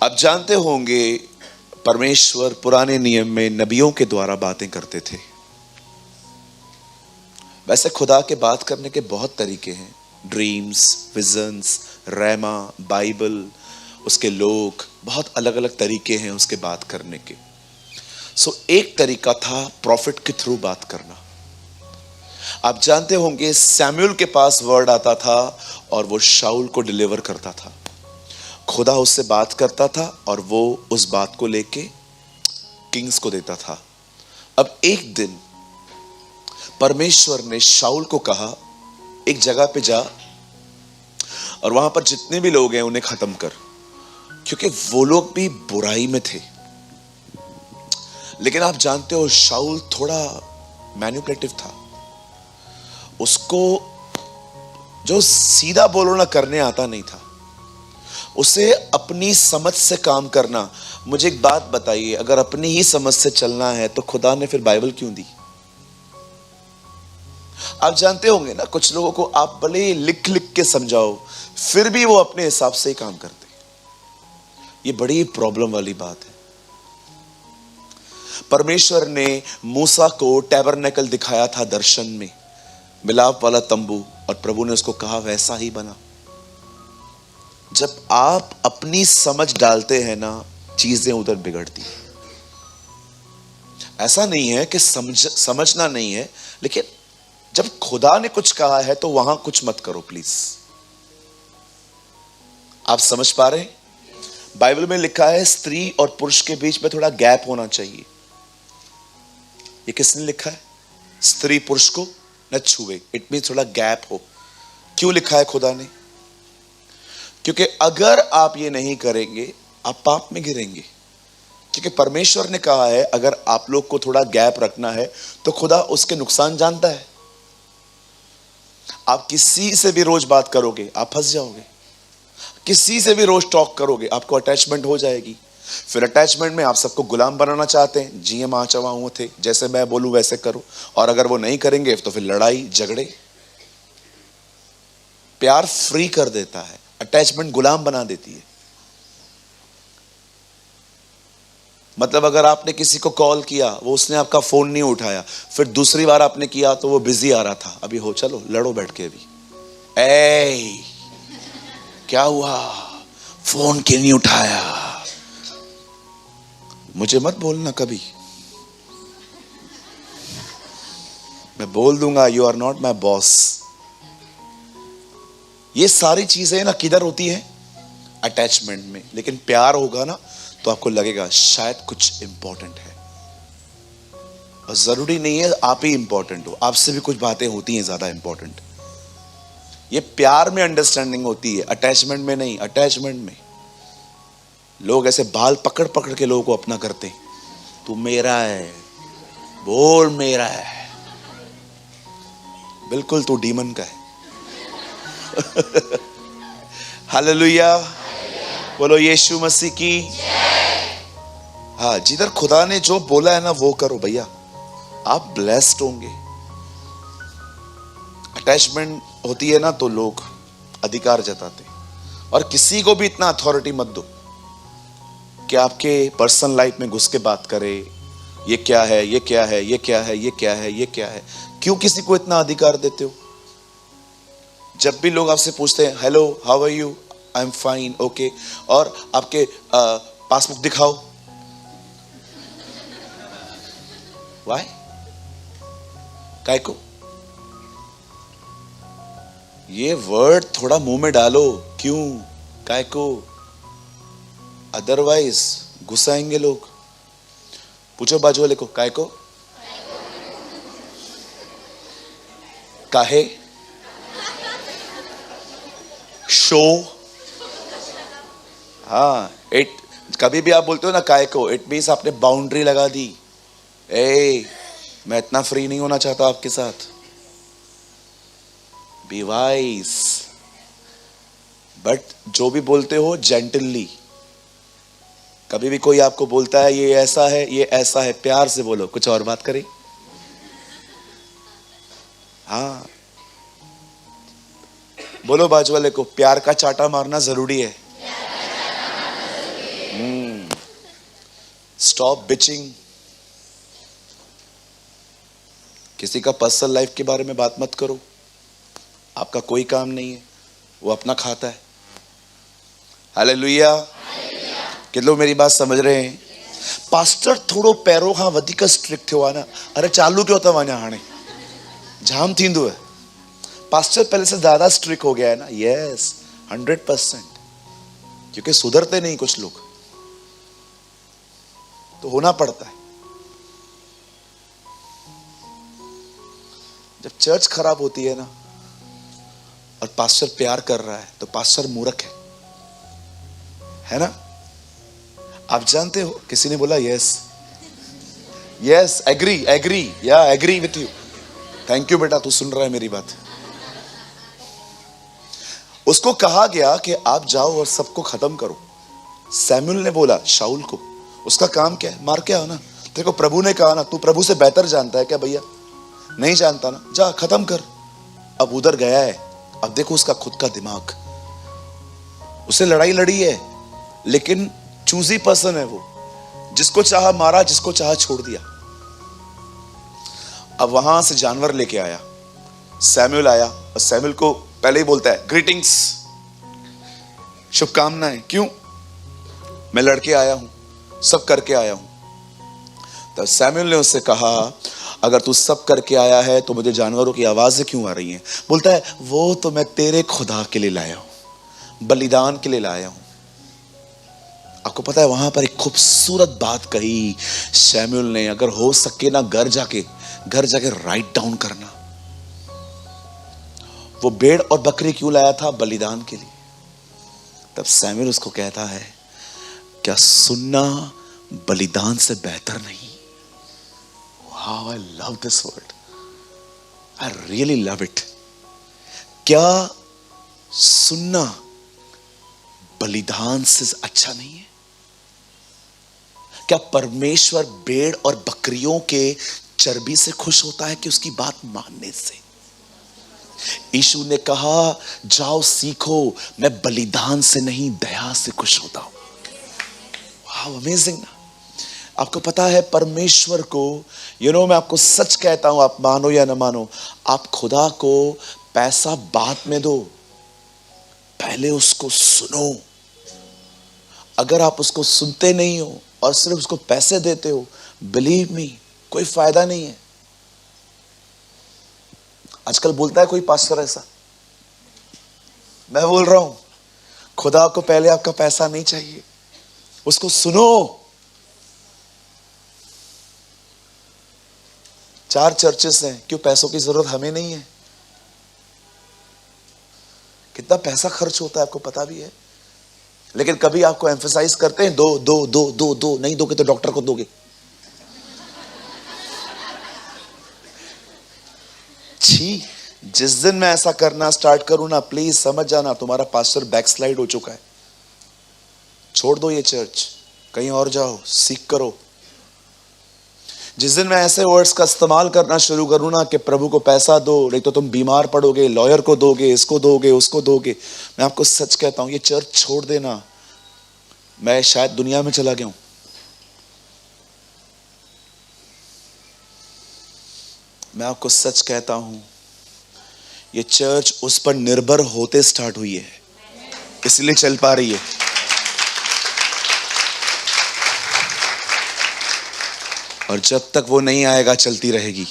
आप जानते होंगे परमेश्वर पुराने नियम में नबियों के द्वारा बातें करते थे। वैसे खुदा के बात करने के बहुत तरीके हैं, ड्रीम्स, विजन्स, रैमा, बाइबल, उसके लोग, बहुत अलग अलग तरीके हैं उसके बात करने के। एक तरीका था प्रॉफिट के थ्रू बात करना। आप जानते होंगे सैमुअल के पास वर्ड आता था और वो शाऊल को डिलीवर करता था। खुदा उससे बात करता था और वो उस बात को लेके किंग्स को देता था। अब एक दिन परमेश्वर ने शाऊल को कहा, एक जगह पे जा और वहां पर जितने भी लोग हैं उन्हें खत्म कर, क्योंकि वो लोग भी बुराई में थे। लेकिन आप जानते हो शाऊल थोड़ा मैनिपुलेटिव था। उसको जो सीधा बोलो ना करने आता नहीं था, उसे अपनी समझ से काम करना। मुझे एक बात बताइए, अगर अपनी ही समझ से चलना है तो खुदा ने फिर बाइबल क्यों दी? आप जानते होंगे ना, कुछ लोगों को आप भले ही लिख लिख के समझाओ फिर भी वो अपने हिसाब से ही काम करते। ये बड़ी प्रॉब्लम वाली बात है। परमेश्वर ने मूसा को टैबरनेकल दिखाया था दर्शन में, मिलाप वाला तंबू, और प्रभु ने उसको कहा वैसा ही बना। जब आप अपनी समझ डालते हैं ना, चीजें उधर बिगड़ती हैं। ऐसा नहीं है कि समझना नहीं है, लेकिन जब खुदा ने कुछ कहा है तो वहां कुछ मत करो प्लीज। आप समझ पा रहे हैं? बाइबल में लिखा है स्त्री और पुरुष के बीच में थोड़ा गैप होना चाहिए। ये किसने लिखा है? स्त्री पुरुष को न छुए, इट मीन थोड़ा गैप हो। क्यों लिखा है खुदा ने? क्योंकि अगर आप ये नहीं करेंगे आप पाप में गिरेंगे। क्योंकि परमेश्वर ने कहा है अगर आप लोग को थोड़ा गैप रखना है तो खुदा उसके नुकसान जानता है। आप किसी से भी रोज बात करोगे आप फंस जाओगे। किसी से भी रोज टॉक करोगे आपको अटैचमेंट हो जाएगी। फिर अटैचमेंट में आप सबको गुलाम बनाना चाहते हैं, जिये मां चवाऊं थे, जैसे मैं बोलूं वैसे करो। और अगर वो नहीं करेंगे तो फिर लड़ाई झगड़े। प्यार फ्री कर देता है, अटैचमेंट गुलाम बना देती है। मतलब अगर आपने किसी को कॉल किया, वो उसने आपका फोन नहीं उठाया, फिर दूसरी बार आपने किया तो वो बिजी आ रहा था, अभी हो चलो लड़ो बैठ के। अभी क्या हुआ, फोन क्यों नहीं उठाया? मुझे मत बोलना कभी, मैं बोल दूंगा you are not my boss. ये सारी चीजें ना किधर होती है? अटैचमेंट में। लेकिन प्यार होगा ना तो आपको लगेगा शायद कुछ इंपॉर्टेंट है। और जरूरी नहीं है आप ही इंपॉर्टेंट हो, आपसे भी कुछ बातें होती हैं ज्यादा इंपॉर्टेंट। ये प्यार में अंडरस्टैंडिंग होती है, अटैचमेंट में नहीं। अटैचमेंट में लोग ऐसे बाल पकड़ पकड़ के लोगों को अपना करते हैं। तू मेरा है, बोल मेरा है। बिल्कुल तू डीमन का है। हालेलुया, बोलो यीशु मसीह की। हाँ, जिधर खुदा ने जो बोला है ना वो करो भैया, आप ब्लेस्ड होंगे। अटैचमेंट होती है ना तो लोग अधिकार जताते हैं। और किसी को भी इतना अथॉरिटी मत दो कि आपके पर्सनल लाइफ में घुस के बात करे, ये क्या है, ये क्या है, ये क्या है, ये क्या है, ये क्या है। क्यों किसी को इतना अधिकार देते हो? जब भी लोग आपसे पूछते हैं hello how are you, I am fine, okay, और आपके पासबुक दिखाओ, व्हाई? काय को? ये वर्ड थोड़ा मुंह में डालो। क्यों? काय को? अदरवाइज गुस्साएंगे लोग। पूछो बाजू वाले को, काय को? काहे? शो। हाँ, इट कभी भी आप बोलते हो ना काय को, इट मीन्स आपने बाउंड्री लगा दी। मैं इतना फ्री नहीं होना चाहता आपके साथ। Be wise. बट जो भी बोलते हो जेंटली। कभी भी कोई आपको बोलता है ये ऐसा है, ये ऐसा है, प्यार से बोलो, कुछ और बात करें। हाँ, बोलो बाजू वाले को, प्यार का चाटा मारना जरूरी है। Stop bitching. किसी का पर्सनल लाइफ के बारे में बात मत करो, आपका कोई काम नहीं है, वो अपना खाता है। हालेलुया। कितने लोग मेरी बात समझ रहे हैं? पास्टर थोड़ो पैरों खां वधीक स्ट्रिक्ट थियो आहे न। अरे चालू क्यों था वञा हाणे जाम थींदो है। पास्टर पहले से ज्यादा स्ट्रिक्ट हो गया है ना। यस 100%, क्योंकि सुधरते नहीं कुछ लोग, तो होना पड़ता है। जब चर्च खराब होती है ना और पास्टर प्यार कर रहा है तो पास्टर मूर्ख है ना। आप जानते हो, किसी ने बोला यस यस, एग्री एग्री, या agree with you. Thank you बेटा, तू सुन रहा है मेरी बात। उसको कहा गया कि आप जाओ और सबको खत्म करो। सैमुअल ने बोला शाऊल को, उसका काम क्या है? मार के आओ ना। तेरे को प्रभु ने कहा ना, तू प्रभु से बेहतर जानता है क्या भैया? नहीं जानता ना, जा खत्म कर। अब उधर गया है, अब देखो उसका खुद का दिमाग, उसे लड़ाई लड़ी है, लेकिन चूजी पर्सन है वो, जिसको चाहा मारा, जिसको चाहा छोड़ दिया। अब वहां से जानवर लेके आया, सैमुअल आया और सैमुअल को पहले ही बोलता है ग्रीटिंग्स, शुभकामनाएं। क्यों? मैं लड़के आया हूं, सब करके आया हूं। तब सैमुअल ने उससे कहा अगर तू सब करके आया है तो मुझे जानवरों की आवाजें क्यों आ रही हैं? बोलता है वो तो मैं तेरे खुदा के लिए लाया हूं, बलिदान के लिए लाया हूं। आपको पता है वहां पर एक खूबसूरत बात कही सैमुअल ने, अगर हो सके ना घर जाके राइट डाउन करना, वो भेड़ और बकरी क्यों लाया था? बलिदान के लिए। तब सैमुअल उसको कहता है क्या सुनना बलिदान से बेहतर नहीं? Wow, I love this word. I really love it. क्या सुनना बलिदान से अच्छा नहीं है? क्या परमेश्वर भेड़ और बकरियों के चर्बी से खुश होता है कि उसकी बात मानने से? यीशु ने कहा जाओ सीखो, मैं बलिदान से नहीं दया से खुश होता हूं। वाह, अमेजिंग ना। आपको पता है परमेश्वर को, मैं आपको सच कहता हूं, आप मानो या ना मानो, आप खुदा को पैसा बाद में दो, पहले उसको सुनो। अगर आप उसको सुनते नहीं हो और सिर्फ उसको पैसे देते हो, बिलीव मी, कोई फायदा नहीं है। आजकल बोलता है कोई पास्टर ऐसा, मैं बोल रहा हूं खुदा को पहले आपका पैसा नहीं चाहिए, उसको सुनो। 4 चर्चेस हैं, क्यों? पैसों की जरूरत हमें नहीं है। कितना पैसा खर्च होता है आपको पता भी है, लेकिन कभी आपको एम्फसाइज करते हैं दो दो दो दो दो, नहीं दोगे तो डॉक्टर को दोगे। छी, जिस दिन मैं ऐसा करना स्टार्ट करूं ना, प्लीज समझ जाना तुम्हारा पास्टर बैकस्लाइड हो चुका है। छोड़ दो ये चर्च, कहीं और जाओ, सीख करो। जिस दिन मैं ऐसे वर्ड्स का इस्तेमाल करना शुरू करूं ना कि प्रभु को पैसा दो, नहीं तो तुम बीमार पड़ोगे, लॉयर को दोगे, इसको दोगे, उसको दोगे, मैं आपको सच कहता हूं ये चर्च छोड़ देना, मैं शायद दुनिया में चला गया हूं। मैं आपको सच कहता हूं ये चर्च उस पर निर्भर होते स्टार्ट हुई है, इसलिए चल पा रही है। और जब तक वो नहीं आएगा चलती रहेगी।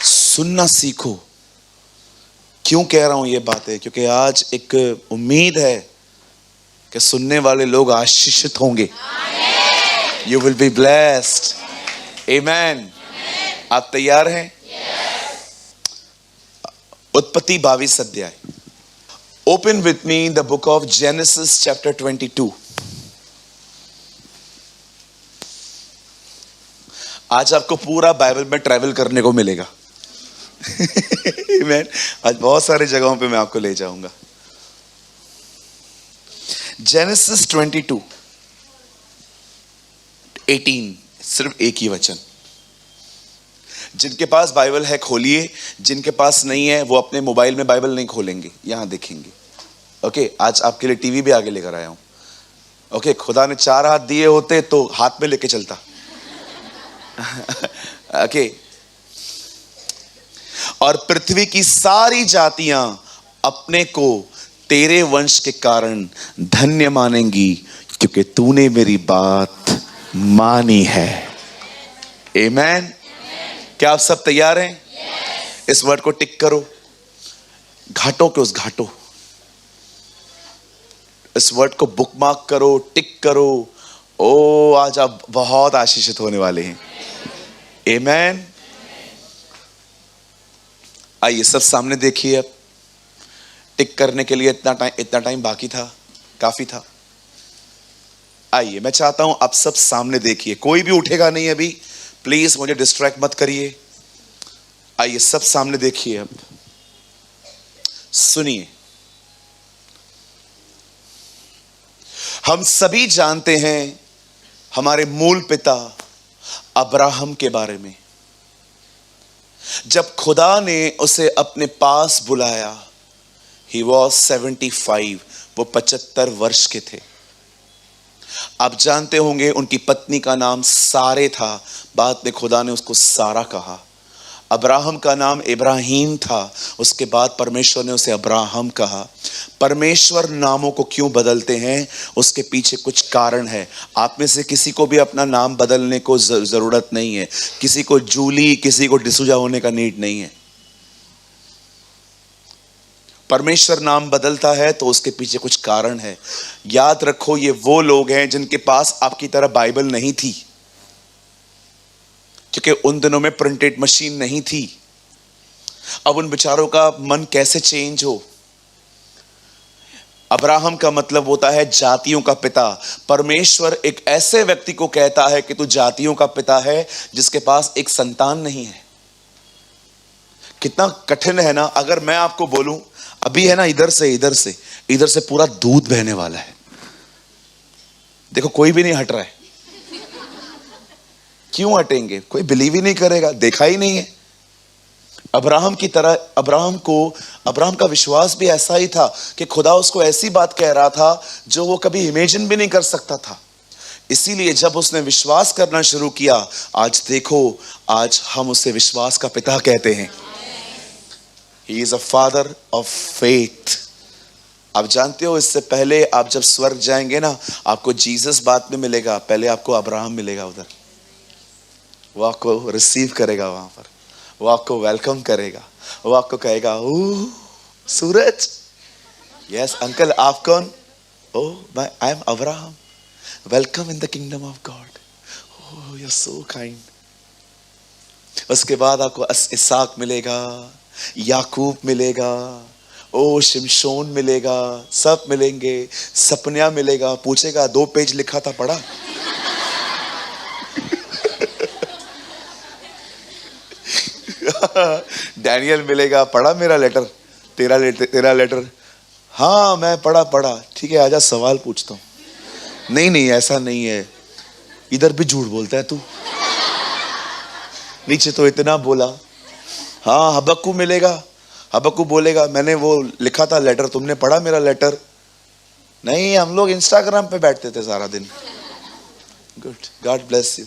सुनना सीखो। क्यों कह रहा हूं ये बातें? क्योंकि आज एक उम्मीद है कि सुनने वाले लोग आशीषित होंगे। You will be blessed. Amen. आप तैयार हैं? उत्पत्ति 22 अध्याय। Open with me the book of Genesis chapter 22. आज आपको पूरा बाइबल में ट्रैवल करने को मिलेगा। Amen. आज बहुत सारी जगहों पे मैं आपको ले जाऊंगा। Genesis 22 18, सिर्फ एक ही वचन। जिनके पास बाइबल है खोलिए, जिनके पास नहीं है वो अपने मोबाइल में बाइबल नहीं खोलेंगे, यहां देखेंगे। ओके, आज आपके लिए टीवी भी आगे लेकर आया हूं। ओके, खुदा ने 4 हाथ दिए होते तो हाथ में लेके चलता। ओके, और पृथ्वी की सारी जातियां अपने को तेरे वंश के कारण धन्य मानेंगी, क्योंकि तूने मेरी बात मानी है। आमेन। क्या आप सब तैयार हैं? इस वर्ड को टिक करो, घाटों के उस घाटों, इस वर्ड को बुकमार्क करो, टिक करो। ओ, आज आप बहुत आशीषित होने वाले हैं। आमेन। आइए सब सामने देखिए। अब टिक करने के लिए इतना टाइम बाकी था, काफी था। आइए, मैं चाहता हूं आप सब सामने देखिए, कोई भी उठेगा नहीं अभी, प्लीज मुझे डिस्ट्रैक्ट मत करिए। आइए सब सामने देखिए। अब सुनिए, हम सभी जानते हैं हमारे मूल पिता अब्राहम के बारे में। जब खुदा ने उसे अपने पास बुलाया, ही वॉज 75, वो 75 वर्ष के थे। आप जानते होंगे उनकी पत्नी का नाम सारे था, बाद में खुदा ने उसको सारा कहा। अब्राहम का नाम इब्राहिम था, उसके बाद परमेश्वर ने उसे अब्राहम कहा। परमेश्वर नामों को क्यों बदलते हैं, उसके पीछे कुछ कारण है। आप में से किसी को भी अपना नाम बदलने को जरूरत नहीं है, किसी को जूली, किसी को डिसूजा होने का नीड नहीं है। परमेश्वर नाम बदलता है तो उसके पीछे कुछ कारण है। याद रखो, ये वो लोग हैं जिनके पास आपकी तरह बाइबल नहीं थी, क्योंकि उन दिनों में प्रिंटेड मशीन नहीं थी। अब उन बेचारों का मन कैसे चेंज हो। अब्राहम का मतलब होता है जातियों का पिता। परमेश्वर एक ऐसे व्यक्ति को कहता है कि तू जातियों का पिता है जिसके पास एक संतान नहीं है। कितना कठिन है ना। अगर मैं आपको बोलूं, अभी है ना, इधर से पूरा दूध बहने वाला है, देखो कोई भी नहीं हट रहा है। क्यों हटेंगे? कोई बिलीव ही नहीं करेगा, देखा ही नहीं है। अब्राहम की तरह अब्राहम का विश्वास भी ऐसा ही था कि खुदा उसको ऐसी बात कह रहा था जो वो कभी इमेजिन भी नहीं कर सकता था। इसीलिए जब उसने विश्वास करना शुरू किया, आज देखो, आज हम उसे विश्वास का पिता कहते हैं। He is a father of faith। आप जानते हो, इससे पहले आप जब स्वर्ग जाएंगे ना, आपको जीसस बाद में मिलेगा, पहले आपको अब्राहम मिलेगा उधर। वो आपको रिसीव करेगा वहां पर, वो आपको वेलकम करेगा, वो आपको कहेगा, ओह सूरज, यस अंकल, आप कौन? Oh I am Abraham, welcome in the kingdom of God. Oh you are so kind. उसके बाद आपको इसहाक मिलेगा, याकूब मिलेगा, ओ शिमशोन मिलेगा, सब मिलेंगे। सपन्या मिलेगा, पूछेगा 2 पेज लिखा था, पढ़ा? डैनियल मिलेगा, पढ़ा मेरा लेटर, तेरा लेटर? हाँ मैं पढ़ा। ठीक है, आजा सवाल पूछता हूं। नहीं ऐसा नहीं है, इधर भी झूठ बोलता है तू, नीचे तो इतना बोला। हाँ हबक्कू मिलेगा, हबक्कू बोलेगा, मैंने वो लिखा था लेटर, तुमने पढ़ा मेरा लेटर? नहीं, हम लोग इंस्टाग्राम पे बैठते थे सारा दिन। Good, God bless you.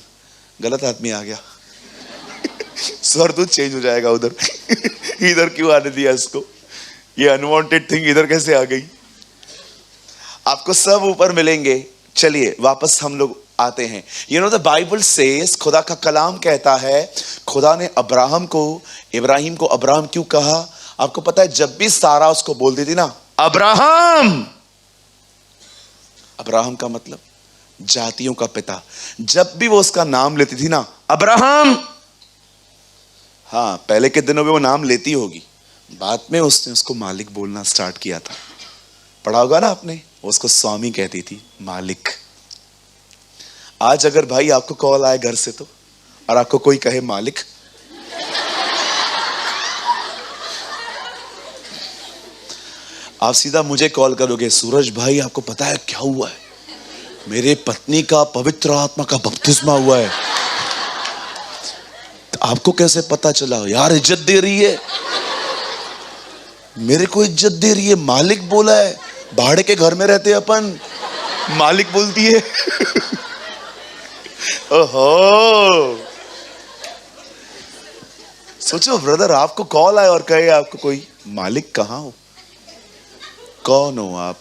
गलत आदमी आ गया। स्वरदूत चेंज हो जाएगा उधर। इधर क्यों आने दिया इसको? ये अनवांटेड थिंग इधर कैसे आ गई? आपको सब ऊपर मिलेंगे। चलिए वापस हम लोग आते हैं। You know the Bible says, खुदा का कलाम कहता है, खुदा ने इब्राहिम को अब्राहम क्यों कहा? आपको पता है, जब भी सारा उसको बोलती थी ना अब्राहम का मतलब जातियों का पिता, जब भी वो उसका नाम लेती थी ना, अब्राहम, हाँ पहले के दिनों में वो नाम लेती होगी, बाद में उसने उसको मालिक बोलना स्टार्ट किया था। पढ़ा होगा ना आपने, उसको स्वामी कहती थी, मालिक। आज अगर भाई आपको कॉल आए घर से तो, और आपको कोई कहे मालिक, आप सीधा मुझे कॉल करोगे, सूरज भाई आपको पता है क्या हुआ है? मेरे पत्नी का पवित्र आत्मा का बपतिस्मा हुआ है। तो आपको कैसे पता चला? यार इज्जत दे रही है, मेरे को इज्जत दे रही है, मालिक बोला है। भाड़े के घर में रहते अपन, मालिक बोलती है। ओहो, सोचो ब्रदर, आपको कॉल आए और कहे आपको कोई, मालिक कहाँ हो, कौन हो आप,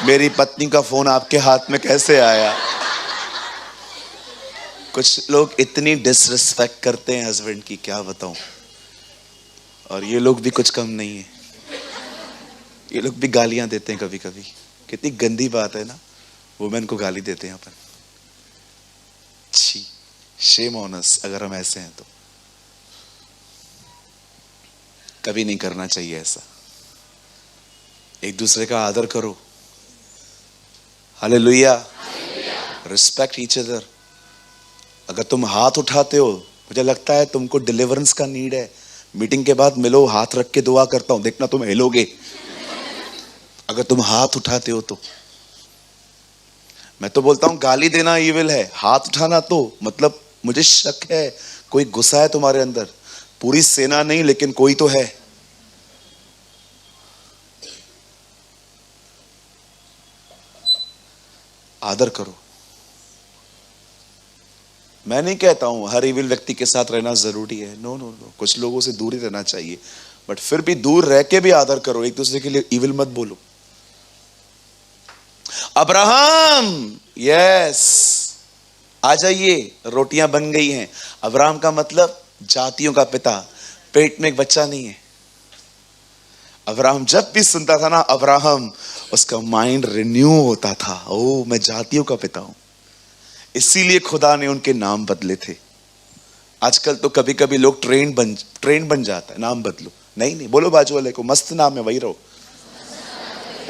मेरी पत्नी का फोन आपके हाथ में कैसे आया। कुछ लोग इतनी डिसरिस्पेक्ट करते हैं हस्बैंड की, क्या बताऊं। और ये लोग भी कुछ कम नहीं है, ये लोग भी गालियां देते हैं कभी कभी। कितनी गंदी बात है ना, वुमेन को गाली देते हैं अपन। छी, शेम ऑन अस अगर हम ऐसे हैं तो। कभी नहीं करना चाहिए ऐसा। एक दूसरे का आदर करो। हालेलुया। Respect each other. अगर तुम हाथ उठाते हो, मुझे लगता है तुमको डिलीवरेंस का नीड है, मीटिंग के बाद मिलो, हाथ रख के दुआ करता हूं, देखना तुम हिलोगे अगर तुम हाथ उठाते हो तो। मैं तो बोलता हूं गाली देना ईविल है, हाथ उठाना तो मतलब मुझे शक है कोई गुस्सा है तुम्हारे अंदर। पूरी सेना नहीं, लेकिन कोई तो है। आदर करो। मैं नहीं कहता हूं हर इविल व्यक्ति के साथ रहना जरूरी है, नो नो नो, कुछ लोगों से दूर ही रहना चाहिए, बट फिर भी दूर रह के भी आदर करो, एक दूसरे के लिए इविल मत बोलो। अब्राहम, यस, आ जाइए, रोटियां बन गई हैं। अब्राहम का मतलब जातियों का पिता, पेट में एक बच्चा नहीं है। अब्राहम जब भी सुनता था ना अब्राहम, उसका माइंड रिन्यू होता था, ओ मैं जातियों का पिता हूं। इसीलिए खुदा ने उनके नाम बदले थे। आजकल तो कभी कभी लोग ट्रेंड बन जाता है, नाम बदलो। नहीं नहीं, बोलो बाजू वाले को, मस्त नाम है, वही रहो।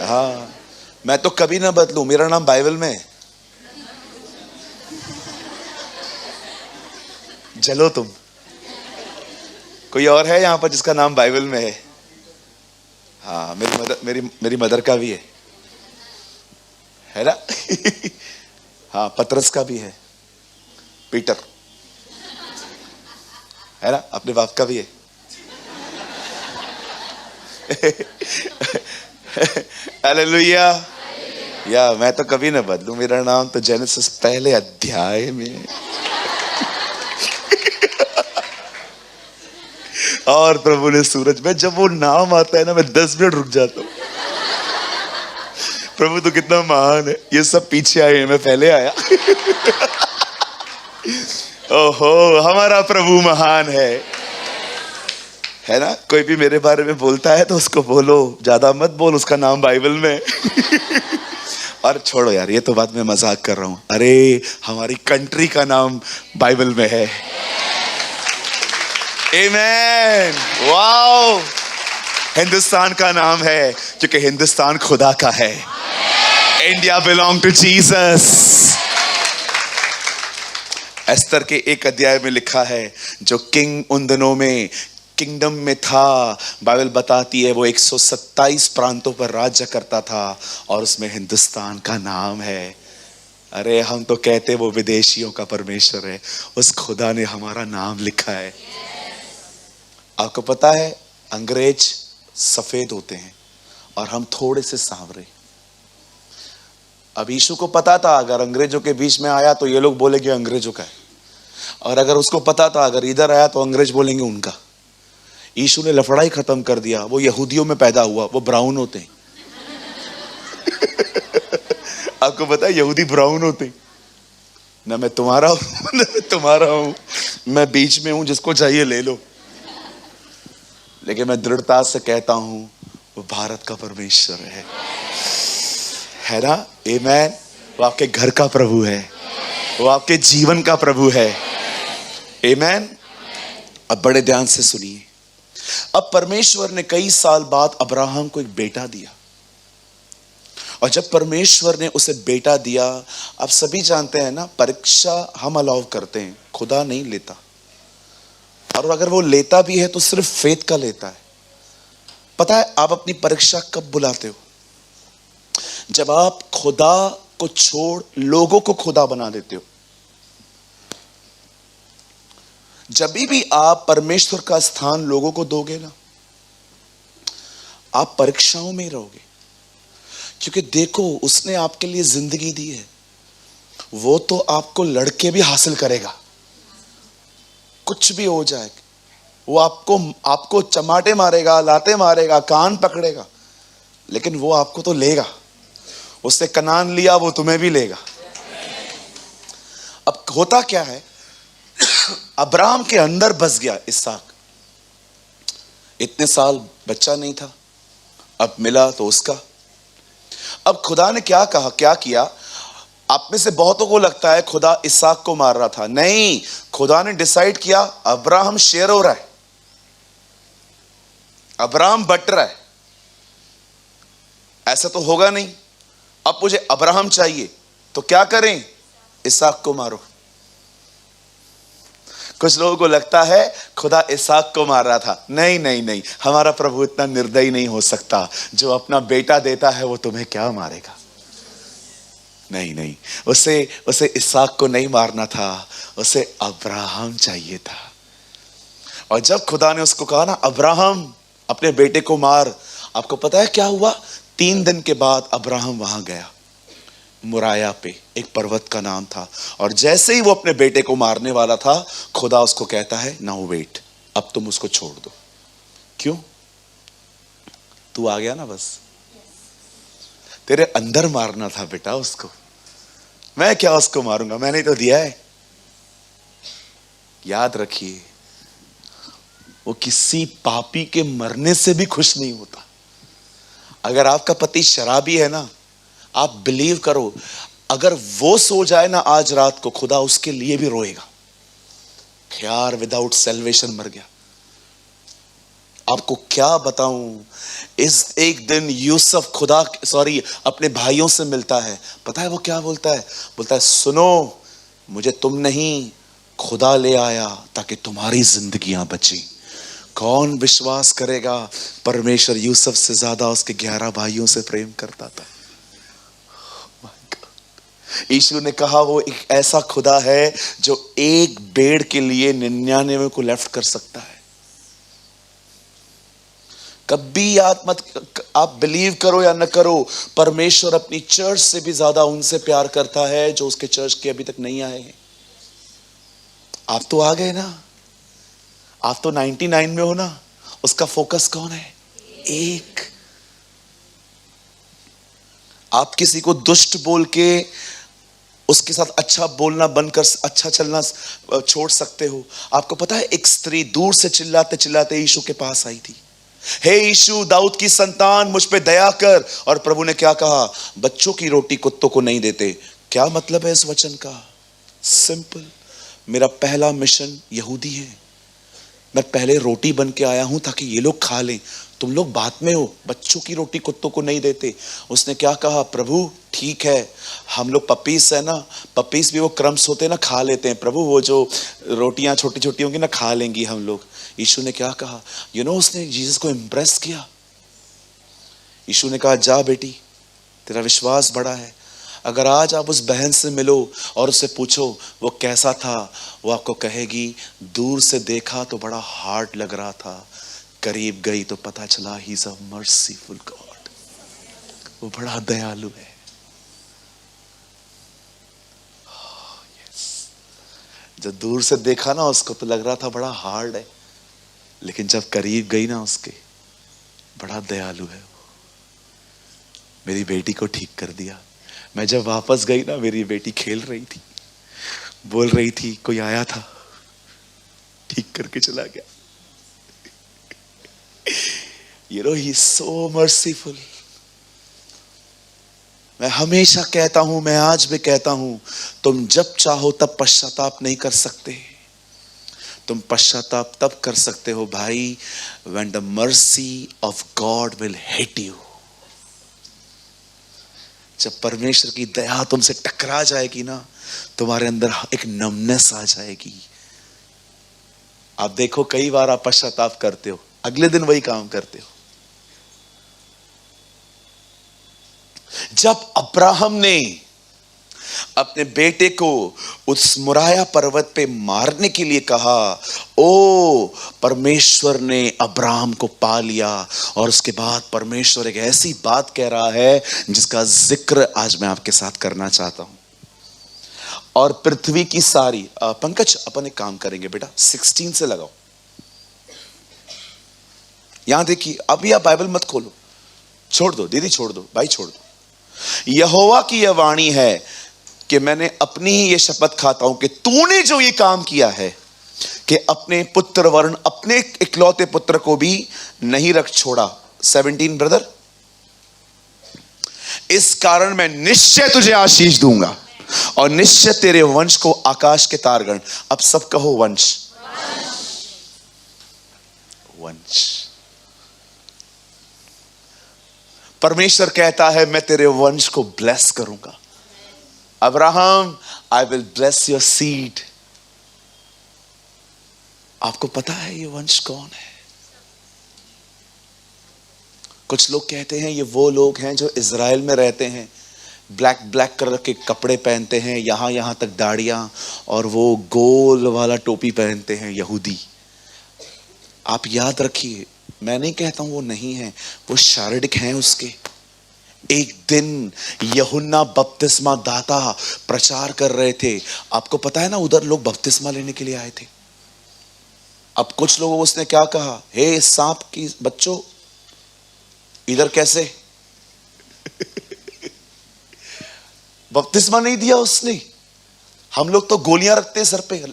हाँ, मैं तो कभी ना बदलूं, मेरा नाम बाइबल में है। जलो तुम। कोई और है यहां पर जिसका नाम बाइबल में है? हाँ, मेरी मदर का भी है ना। हाँ, पतरस का भी है, पीटर है ना, अपने बाप का भी है। हालेलुया। या मैं तो कभी ना बदलूं, मेरा नाम तो जेनेसिस पहले अध्याय में। और प्रभु ने सूरज में, जब वो नाम आता है ना, मैं 10 मिनट रुक जाता हूं। प्रभु तो कितना महान है, ये सब पीछे आए हैं, मैं पहले आया। ओहो, हमारा प्रभु महान है ना। कोई भी मेरे बारे में बोलता है तो उसको बोलो, ज्यादा मत बोल, उसका नाम बाइबल में। और छोड़ो यार, ये तो बात मैं मजाक कर रहा हूं। अरे हमारी कंट्री का नाम बाइबल में है। आमेन, वाओ। हिंदुस्तान का नाम है क्योंकि हिंदुस्तान खुदा का है। India belong to Jesus. Esther के 1 अध्याय में लिखा है, जो किंग उन दिनों में किंगडम में था, बाइबल बताती है वो 127 प्रांतों पर राज्य करता था, और उसमें हिंदुस्तान का नाम है। अरे हम तो कहते वो विदेशियों का परमेश्वर है, उस खुदा ने हमारा नाम लिखा है। आपको पता है अंग्रेज सफेद होते हैं और हम थोड़े से सांवरे। अब यीशु को पता था अगर अंग्रेजों के बीच में आया तो ये लोग बोलेंगे अंग्रेजों का है, और अगर उसको पता था अगर इधर आया तो अंग्रेज बोलेंगे उनका। यीशु ने लफड़ाई खत्म कर दिया। वो यहूदियों में पैदा हुआ, वो ब्राउन होते हैं। आपको पता है यहूदी ब्राउन होते हैं ना। मैं तुम्हारा हूं ना मैं तुम्हारा हूं, मैं बीच में हूं, जिसको चाहिए ले लो। लेकिन मैं दृढ़ता से कहता हूं वो भारत का परमेश्वर है ना। आमेन। वो आपके घर का प्रभु है, वो आपके जीवन का प्रभु है। आमेन। अब बड़े ध्यान से सुनिए। अब परमेश्वर ने कई साल बाद अब्राहम को एक बेटा दिया, और जब परमेश्वर ने उसे बेटा दिया, आप सभी जानते हैं ना, परीक्षा हम अलाउ करते हैं, खुदा नहीं लेता। और अगर वो लेता भी है तो सिर्फ फेथ का लेता है। पता है आप अपनी परीक्षा कब बुलाते हो? जब आप खुदा को छोड़ लोगों को खुदा बना देते हो। जब भी आप परमेश्वर का स्थान लोगों को दोगे ना, आप परीक्षाओं में ही रहोगे। क्योंकि देखो, उसने आपके लिए जिंदगी दी है, वो तो आपको लड़के भी हासिल करेगा, कुछ भी हो जाए। वो आपको आपको चमाटे मारेगा, लाते मारेगा, कान पकड़ेगा, लेकिन वो आपको तो लेगा। उससे कनान लिया, वो तुम्हें भी लेगा। अब होता क्या है, अब्राहम के अंदर बस गया इसहाक। इतने साल बच्चा नहीं था, अब मिला तो उसका। अब खुदा ने क्या कहा, क्या किया? आप में से बहुतों को लगता है खुदा इसहाक को मार रहा था। नहीं, खुदा ने डिसाइड किया अब्राहम शेर हो रहा है, अब्राहम बट रहा है, ऐसा तो होगा नहीं। अब मुझे अब्राहम चाहिए, तो क्या करें? इसहाक को मारो। कुछ लोगों को लगता है खुदा इसहाक को मार रहा था। नहीं नहीं नहीं, हमारा प्रभु इतना निर्दयी नहीं हो सकता। जो अपना बेटा देता है वो तुम्हें क्या मारेगा? नहीं नहीं, उसे इसहाक को नहीं मारना था, उसे अब्राहम चाहिए था। और जब खुदा ने उसको कहा ना, अब्राहम अपने बेटे को मार, आपको पता है क्या हुआ? 3 दिन के बाद अब्राहम वहां गया, मुराया पे, एक पर्वत का नाम था। और जैसे ही वो अपने बेटे को मारने वाला था, खुदा उसको कहता है, नाउ वेट, अब तुम उसको छोड़ दो। क्यों? तू आ गया ना, बस तेरे अंदर मारना था बेटा उसको। मैं क्या उसको मारूंगा, मैंने तो दिया है। याद रखिए, वो किसी पापी के मरने से भी खुश नहीं होता। अगर आपका पति शराबी है ना, आप बिलीव करो, अगर वो सो जाए ना आज रात को, खुदा उसके लिए भी रोएगा। यार, विदाउट सेल्वेशन मर गया। आपको क्या बताऊं, इस एक दिन यूसुफ अपने भाइयों से मिलता है। पता है वो क्या बोलता है? बोलता है, सुनो, मुझे तुम नहीं, खुदा ले आया ताकि तुम्हारी जिंदगियां बची। कौन विश्वास करेगा, परमेश्वर यूसुफ से ज्यादा उसके 11 भाइयों से प्रेम करता था। यीशु ने कहा वो एक ऐसा खुदा है जो एक भेड़ के लिए 99 को लेफ्ट कर सकता है। कभी याद मत, आप बिलीव करो या न करो, परमेश्वर अपनी चर्च से भी ज्यादा उनसे प्यार करता है जो उसके चर्च के अभी तक नहीं आए हैं। आप तो आ गए ना, आप तो 99 में हो ना। उसका फोकस कौन है? एक। आप किसी को दुष्ट बोल के उसके साथ अच्छा बोलना बंद कर, अच्छा चलना छोड़ सकते हो। आपको पता है, एक स्त्री दूर से चिल्लाते चिल्लाते यीशु के पास आई थी, हे यीशु, दाऊद की संतान, मुझ पे दया कर। और प्रभु ने क्या कहा? बच्चों की रोटी कुत्तों को नहीं देते। क्या मतलब है इस वचन का? सिंपल, मेरा पहला मिशन यहूदी है। मैं पहले रोटी बन के आया हूं ताकि ये लोग खा लें। तुम लोग बाद में हो, बच्चों की रोटी कुत्तों को नहीं देते। उसने क्या कहा? प्रभु ठीक है, हम लोग पपीस है ना, पपीस भी वो क्रम्स होते हैं ना, खा लेते हैं प्रभु, वो जो रोटियां छोटी छोटी होंगी ना, खा लेंगी हम लोग। यीशु ने क्या कहा? उसने जीसस को इम्प्रेस किया। यीशु ने कहा, जा बेटी, तेरा विश्वास बड़ा है। अगर आज आप उस बहन से मिलो और उससे पूछो वो कैसा था, वो आपको कहेगी, दूर से देखा तो बड़ा हार्ड लग रहा था, करीब गई तो पता चला he is a merciful God, वो बड़ा दयालु है। जब दूर से देखा ना उसको तो लग रहा था बड़ा हार्ड है, लेकिन जब करीब गई ना उसके, बड़ा दयालु है वो। मेरी बेटी को ठीक कर दिया। मैं जब वापस गई ना, मेरी बेटी खेल रही थी, बोल रही थी, कोई आया था, ठीक करके चला गया। he is so merciful। मैं हमेशा कहता हूं, मैं आज भी कहता हूं, तुम जब चाहो तब पश्चाताप नहीं कर सकते। तुम पश्चाताप तब कर सकते हो भाई, when the mercy of God will hit you। जब परमेश्वर की दया तुमसे टकरा जाएगी ना, तुम्हारे अंदर एक नमनेस आ जाएगी। आप देखो, कई बार आप पश्चाताप करते हो, अगले दिन वही काम करते हो। जब अब्राहम ने अपने बेटे को उस मुराया पर्वत पे मारने के लिए कहा, ओ परमेश्वर ने अब्राहम को पा लिया और उसके बाद परमेश्वर एक ऐसी बात कह रहा है जिसका जिक्र आज मैं आपके साथ करना चाहता हूं। और पृथ्वी की सारी पंकज अपन एक काम करेंगे बेटा, 16 से लगाओ। यहां देखिए, अभी आप बाइबल मत खोलो, छोड़ दो दीदी, छोड़ दो भाई, छोड़ दो। यहोवा की यह वाणी है कि मैंने अपनी ही ये शपथ खाता हूं कि तूने जो ये काम किया है कि अपने पुत्र वर्ण अपने इकलौते पुत्र को भी नहीं रख छोड़ा। 17 ब्रदर, इस कारण मैं निश्चय तुझे आशीष दूंगा और निश्चय तेरे वंश को आकाश के तारगण, अब सब कहो वंश, वंश। परमेश्वर कहता है मैं तेरे वंश को ब्लेस करूंगा। Abraham, I will bless your seed. आपको पता है ये वंश कौन है? कुछ लोग कहते हैं ये वो लोग हैं जो इजराइल में रहते हैं, ब्लैक ब्लैक कलर के कपड़े पहनते हैं, यहां तक दाढ़ियां, और वो गोल वाला टोपी पहनते हैं, यहूदी। आप याद रखिए, मैं नहीं कहता हूं वो नहीं है, वो शारीरिक हैं उसके। एक दिन यूहन्ना बपतिस्मा दाता प्रचार कर रहे थे, आपको पता है ना, उधर लोग बपतिस्मा लेने के लिए आए थे। अब कुछ लोगों को उसने क्या कहा, हे सांप की बच्चों, इधर कैसे? बपतिस्मा नहीं दिया उसने। हम लोग तो गोलियां रखते हैं सर पे,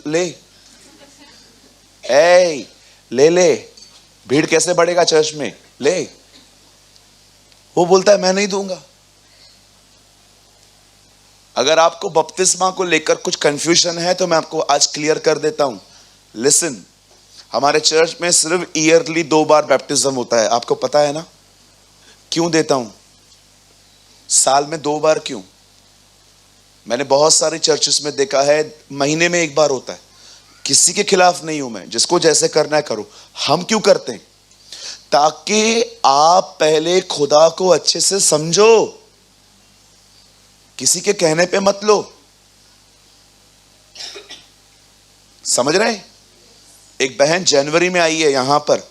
ले भीड़ कैसे बढ़ेगा चर्च में, ले। वो बोलता है मैं नहीं दूंगा। अगर आपको बपतिस्मा को लेकर कुछ कंफ्यूजन है तो मैं आपको आज क्लियर कर देता हूं। लिसन, हमारे चर्च में सिर्फ ईयरली 2 बार बैप्टिज्म होता है, आपको पता है ना? क्यों देता हूं? साल में 2 बार क्यों? मैंने बहुत सारी चर्चेस में देखा है महीने में 1 बार होता है। किसी के खिलाफ नहीं हूं मैं, जिसको जैसे करना है करो। हम क्यों करते हैं? ताकि आप पहले खुदा को अच्छे से समझो, किसी के कहने पे मत लो। समझ रहे हैं? एक बहन जनवरी में आई है यहां पर,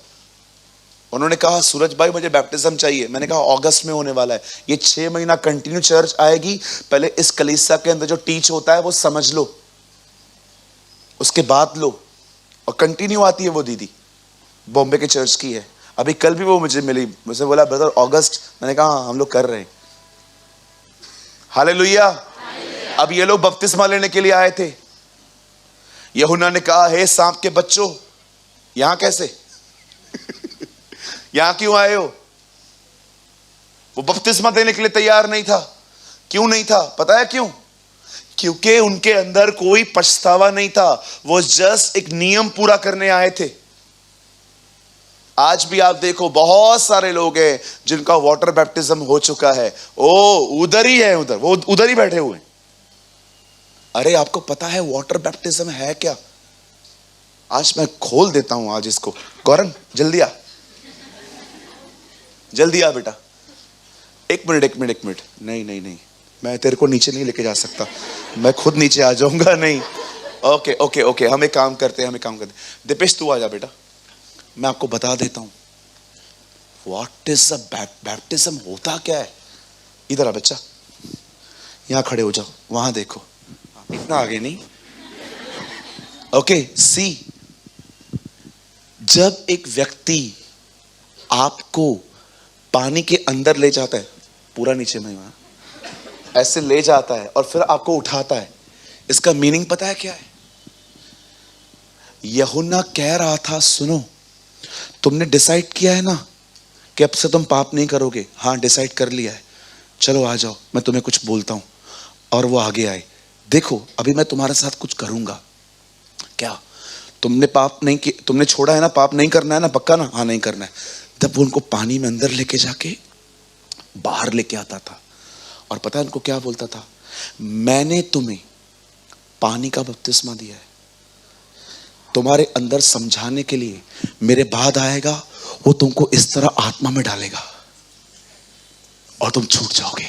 उन्होंने कहा सूरज भाई मुझे बैप्टिज्म चाहिए। मैंने कहा अगस्त में होने वाला है। ये 6 महीना कंटिन्यू चर्च आएगी, पहले इस कलीसिया के अंदर जो टीच होता है वो समझ लो, उसके बाद लो। और कंटिन्यू आती है वो दीदी, बॉम्बे के चर्च की है। अभी कल भी वो मुझे मिली, मुझे बोला ब्रदर अगस्त। मैंने कहा हाँ, हम लोग कर रहे हैं। हालेलुया। अब ये लोग बपतिस्मा लेने के लिए आए थे। यूहन्ना ने कहा हे सांप के बच्चों, यहां कैसे? यहां क्यों आए हो? वो बपतिस्मा देने के लिए तैयार नहीं था। क्यों नहीं था? पता है क्यों? क्योंकि उनके अंदर कोई पछतावा नहीं था। वो जस्ट एक नियम पूरा करने आए थे। आज भी आप देखो बहुत सारे लोग हैं जिनका वाटर बैप्टिज्म हो चुका है। ओ उधर ही है, उधर वो उधर ही बैठे हुए हैं। अरे आपको पता है वाटर बैप्टिज्म है क्या? आज मैं खोल देता हूं आज इसको। गौरन जल्दी आ, जल्दी आ बेटा। एक मिनट। नहीं, मैं तेरे को नीचे नहीं लेके जा सकता, मैं खुद नीचे आ जाऊंगा। नहीं, ओके, हम एक काम करते हैं। दीपेश तू आ जा बेटा, मैं आपको बता देता हूं व्हाट इज अ बैप्टिज्म, होता क्या है। इधर आ बच्चा, यहां खड़े हो जाओ, वहां देखो, इतना आगे नहीं। ओके, सी, जब एक व्यक्ति आपको पानी के अंदर ले जाता है, पूरा नीचे में वहां ऐसे ले जाता है और फिर आपको उठाता है, इसका मीनिंग पता है क्या है? यूहन्ना कह रहा था सुनो, तुमने डिसाइड किया है ना कि अब से तुम पाप नहीं करोगे? हाँ डिसाइड कर लिया है, चलो आ जाओ, मैं तुम्हें कुछ बोलता हूं। और वो आगे आए, देखो अभी मैं तुम्हारे साथ कुछ करूंगा। क्या तुमने पाप नहीं किया? तुमने छोड़ा है ना, पाप नहीं करना है ना, पक्का ना? हाँ नहीं करना है। तब वो उनको पानी में अंदर लेके जाके बाहर लेके आता था और पता है उनको क्या बोलता था? मैंने तुम्हें पानी का बपतिस्मा दिया है, तुम्हारे अंदर समझाने के लिए मेरे बाद आएगा, वो तुमको इस तरह आत्मा में डालेगा और तुम छूट जाओगे।